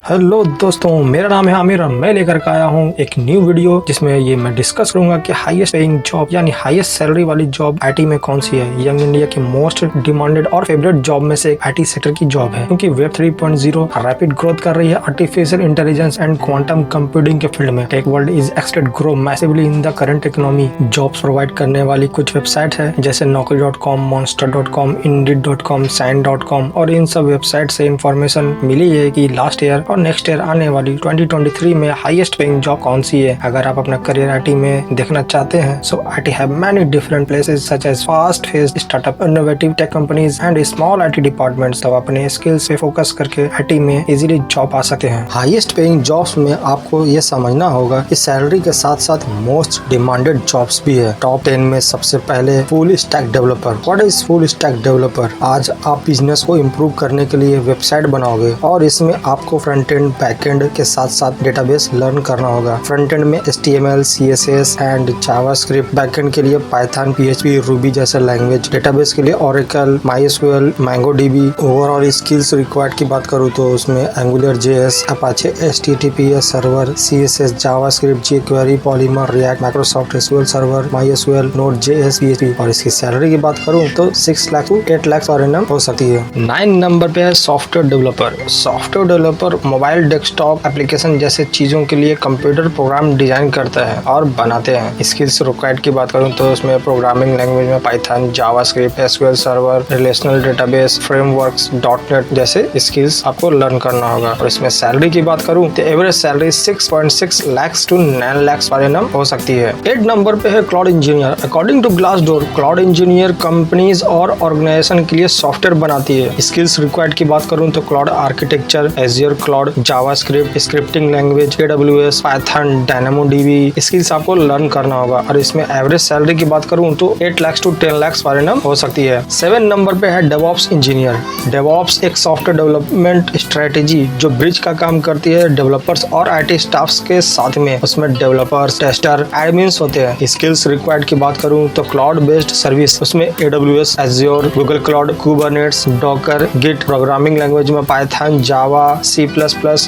Hello दोस्तों, मेरा नाम है आमिर और मैं लेकर के आया हूँ एक न्यू वीडियो जिसमें मैं डिस्कस करूंगा कि हाईएस्ट पेइंग जॉब यानी हाईएस्ट सैलरी वाली जॉब आईटी में कौन सी है। यंग इंडिया की मोस्ट डिमांडेड और फेवरेट जॉब में से एक आईटी सेक्टर की जॉब है, क्योंकि वेब 3.0 रैपिड ग्रोथ कर रही है artificial intelligence and quantum computing के फील्ड में। Tech world is expected grow massively in the current economy. Jobs provide करने वाली कुछ वेबसाइट है जैसे naukri.com, monster.com, indeed.com, sign.com और इन सब वेबसाइट से इंफॉर्मेशन मिली है कि लास्ट ईयर और नेक्स्ट ईयर आने वाली 2023 में हाईएस्ट पेइंग जॉब कौन सी है। अगर आप अपना करियर आईटी में देखना चाहते हैं, so it have many different places such as fast paced startup, innovative tech companies and small IT departments. तो अपने स्किल्स पे फोकस करके आईटी में इजीली जॉब आ सकते हैं। हाईएस्ट पेइंग जॉब्स में आपको ये समझना होगा कि सैलरी के साथ साथ मोस्ट डिमांडेड जॉब्स भी है। टॉप 10 में सबसे पहले full stack developer. What is full stack developer? आज आप बिजनेस को इम्प्रूव करने के लिए वेबसाइट बनाओगे और इसमें आपको फ्रंट एंड बैकएंड के साथ साथ डेटाबेस लर्न करना होगा। फ्रंट एंड में HTML, CSS and JavaScript, backend के लिए पाइथन, PHP, रूबी जैसे लैंग्वेज, डेटाबेस के लिए Oracle, MySQL, MongoDB। Overall skills required की बात करूँ तो उसमें Angular JS, Apache HTTPS server, CSS, JavaScript, jQuery, Polymer, React, Microsoft SQL server, MySQL, Node.js, PHP। और इसकी सैलरी की बात करूँ तो 6 lakh to 8 lakh per annum हो सकती है। 9 नंबर पे है software developer. Software developer mobile desktop application जैसे चीजों के लिए कंप्यूटर प्रोग्राम डिजाइन करते हैं और बनाते हैं। स्किल्स रिक्वायर्ड की बात करूं तो उसमें प्रोग्रामिंग लैंग्वेज में Python, JavaScript, SQL server, relational database, frameworks, .NET जैसे स्किल्स आपको लर्न करना होगा। और इसमें सैलरी की बात करूं तो average salary 6.6 lakh to 9 lakh per annum हो सकती है। 8 नंबर पे है cloud engineer. According to Glassdoor, cloud engineer companies और ऑर्गेनाइजेशन के लिए सॉफ्टवेयर बनाती है। स्किल्स रिक्वायर्ड की बात करूं तो cloud architecture, Azure cloud, JavaScript, scripting language, AWS, Python, DynamoDB skills आपको लर्न करना होगा। और इसमें एवरेज सैलरी की बात करूं तो 8 lakh to 10 lakh per annum हो सकती है। 7 नंबर पे है डेवऑप्स इंजीनियर। डेवऑप्स एक सॉफ्टवेयर डेवलपमेंट स्ट्रेटेजी जो ब्रिज का काम करती है डेवलपर्स और आईटी स्टाफ्स के साथ में। उसमें डेवलपर्स, टेस्टर, एडमिन्स होते हैं। स्किल्स रिक्वायर्ड की बात करूं तो क्लाउड बेस्ड सर्विस, उसमें AWS, एज्योर, Google cloud, Kubernetes, Docker, Git, programming language में Python, Java, C++,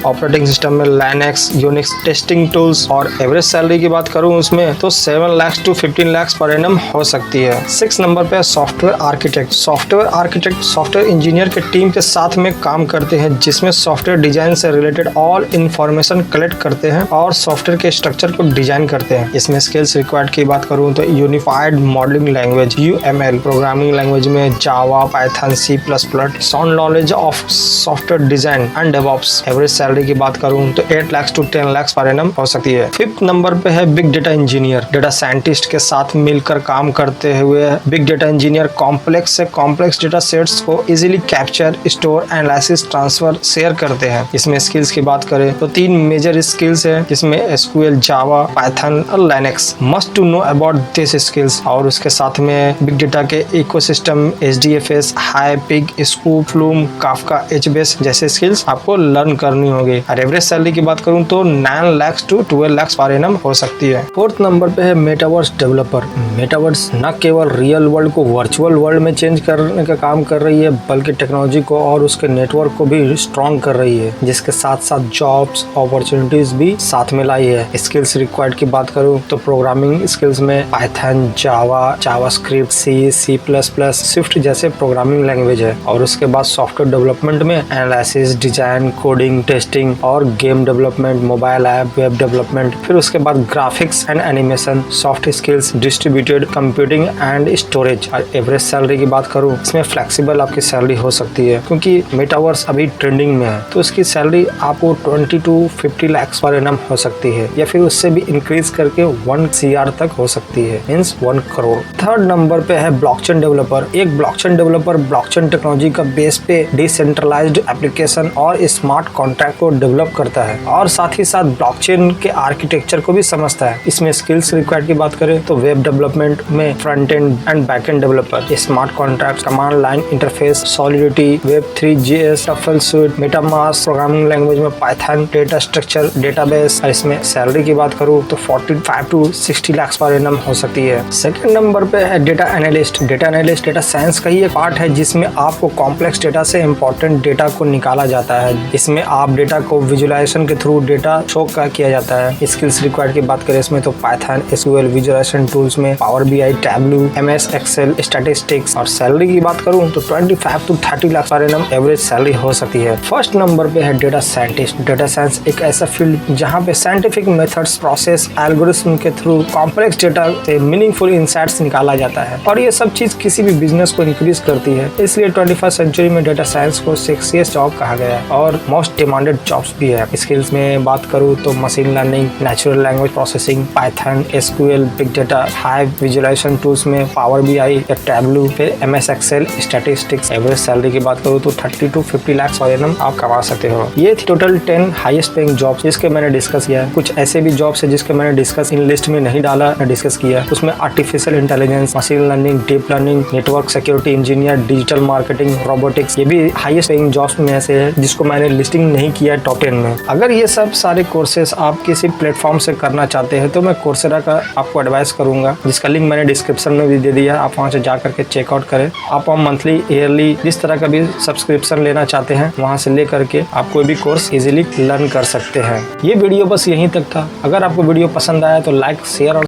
operating system में Linux, Unix, टेस्टिंग टूल्स। और एवरेज सैलरी की बात करूं उसमें तो 7 lakh to 15 lakh per annum हो सकती है। 6 नंबर पे software architect. Software architect software engineer के टीम के साथ में काम करते हैं जिसमें सॉफ्टवेयर डिजाइन से रिलेटेड ऑल इंफॉर्मेशन कलेक्ट करते हैं और सॉफ्टवेयर के स्ट्रक्चर को डिजाइन करते हैं। इसमें स्किल्स रिक्वायर्ड की बात करूं तो unified modelling language UML, programming language में Java, Python, C++, sound knowledge of software design and DevOps. Average salary की बात करूं तो 8 lakh to 10 lakh per annum हो सकती है। 5th नंबर पे है big data engineer. Data scientist के साथ मिलकर काम करते हुए बिग डेटा इंजीनियर कॉम्प्लेक्स से कॉम्प्लेक्स डेटा सेट्स को easily capture, store, analysis, transfer, share करते हैं। इसमें स्किल्स की बात करें तो 3 मेजर स्किल्स है जिसमें SQL, जावा, पाइथन और Linux। Must to know about this skills. और उसके साथ में बिग डेटा के ecosystem, HDFS, Hive Pig, Sqoop, Flume, Kafka, HBase जैसे स्किल्स आपको लर्न करनी होगी। और एवरेज सैलरी की बात करूं तो 9 lakh to 12 lakh per annum हो सकती है। 4th नंबर पे है मेटावर्स डेवलपर। मेटावर्स न केवल रियल वर्ल्ड को वर्चुअल वर्ल्ड में चेंज करने का काम कर रही है, बल्कि टेक्नोलॉजी को और उसके नेटवर्क को भी स्ट्रॉन्ग कर रही है, जिसके साथ साथ जॉब्स अपॉर्चुनिटीज भी साथ में लाई है। स्किल्स रिक्वायर्ड की बात करूं तो प्रोग्रामिंग स्किल्स में पाइथन, जावा, जावास्क्रिप्ट, C++, स्विफ्ट जैसे प्रोग्रामिंग लैंग्वेज है। और उसके बाद सॉफ्टवेयर डेवलपमेंट में एनालिसिस, डिजाइन, कोडिंग, टेस्टिंग और game development, mobile app, web development. फिर उसके बाद graphics and animation, soft skills, distributed computing and storage. और एवरेज सैलरी की बात करूं इसमें फ्लेक्सिबल आपकी सैलरी हो सकती है, क्योंकि मेटावर्स अभी ट्रेंडिंग में है, तो इसकी सैलरी आपको 20 to 50 लाख पर एनम हो सकती है, या फिर उससे भी इंक्रीज करके 1 CR तक हो सकती है, मींस 1 करोड़। 3rd नंबर पे है ब्लॉकचेन डेवलपर। एक ब्लॉकचेन डेवलपर ब्लॉकचेन टेक्नोलॉजी का बेस पे डिसेंट्रलाइज्ड एप्लीकेशन और स्मार्ट कॉन्ट्रैक्ट को डेवलप करता है और साथ ही साथ ब्लॉकचेन के आर्किटेक्चर को भी समझता है। इसमें स्किल्स रिक्वायर्ड की बात करें तो वेब डेवलपमेंट में front end and back end developer, smart contract, command line interface, solidity, Web3.js, TOEFL suit, MetaMask, programming language में पाइथन, डेटा स्ट्रक्चर, डेटाबेस। इसमें सैलरी की बात करूं तो 45 to 60 लाख पर एनम हो सकती है। 2nd नंबर पे है data analyst. Data analyst data science का ही एक पार्ट है जिसमें आपको कॉम्प्लेक्स डेटा से इंपॉर्टेंट डेटा को निकाला जाता है। इसमें जिसमें आप डेटा को विजुअलाइजेशन के थ्रू डेटा शो किया जाता है। स्किल्स रिक्वायर्ड की बात करें इसमें तो पाइथन, एसक्यूएल, विजुअलाइजेशन टूल्स में power BI, Tableau, MS Excel, statistics. और सैलरी की बात करूं तो 25 to 30 lakh per annum average salary हो सकती है। फर्स्ट नंबर पे है डेटा साइंटिस्ट। डेटा साइंस एक ऐसा फील्ड जहां पे साइंटिफिक मेथड्स, प्रोसेस, एल्गोरिथम के थ्रू कॉम्प्लेक्स डेटा से मीनिंगफुल इंसाइट्स निकाला जाता है और ये सब चीज किसी भी बिजनेस को इंक्रीज करती है। इसलिए 21st सेंचुरी में डेटा साइंस को सेक्सिएस्ट जॉब कहा गया है और मोस्ट डिमांडेड जॉब्स भी है। स्किल्स में बात करूँ तो machine learning, natural language processing, Python, SQL, big data, high visualisation tools में पावर बीआई या टैबलू, फिर MS Excel, statistics. Average salary की बात करूँ तो 30 to 50 लाख पर एनम आप कमा सकते हो। ये टोटल 10 हाईएस्ट पेइंग जॉब्स जिसके मैंने डिस्कस किया है। कुछ ऐसे भी जॉब्स है जिसके मैंने डिस्कस इन लिस्ट में नहीं डाला, डिस्कस किया। उसमें artificial intelligence, machine learning, deep learning, network security engineer, digital marketing, robotics, ये भी हाईएस्ट पेइंग जॉब्स में से है जिसको मैंने लिस्टिंग नहीं किया टॉप 10 में। अगर ये सब सारे कोर्सेस आप किसी प्लेटफॉर्म से करना चाहते हैं तो मैं कोर्सेरा का आपको एडवाइस करूंगा, जिसका लिंक मैंने डिस्क्रिप्शन में भी दे दिया। आप वहां से जा करके चेकआउट करें। आप मंथली, ईयरली, जिस तरह का भी सब्सक्रिप्शन लेना चाहते हैं वहां से ले करके आप कोई भी कोर्स इजीली लर्न कर सकते हैं। ये वीडियो बस यहीं तक था। अगर आपको वीडियो पसंद आया तो लाइक, शेयर और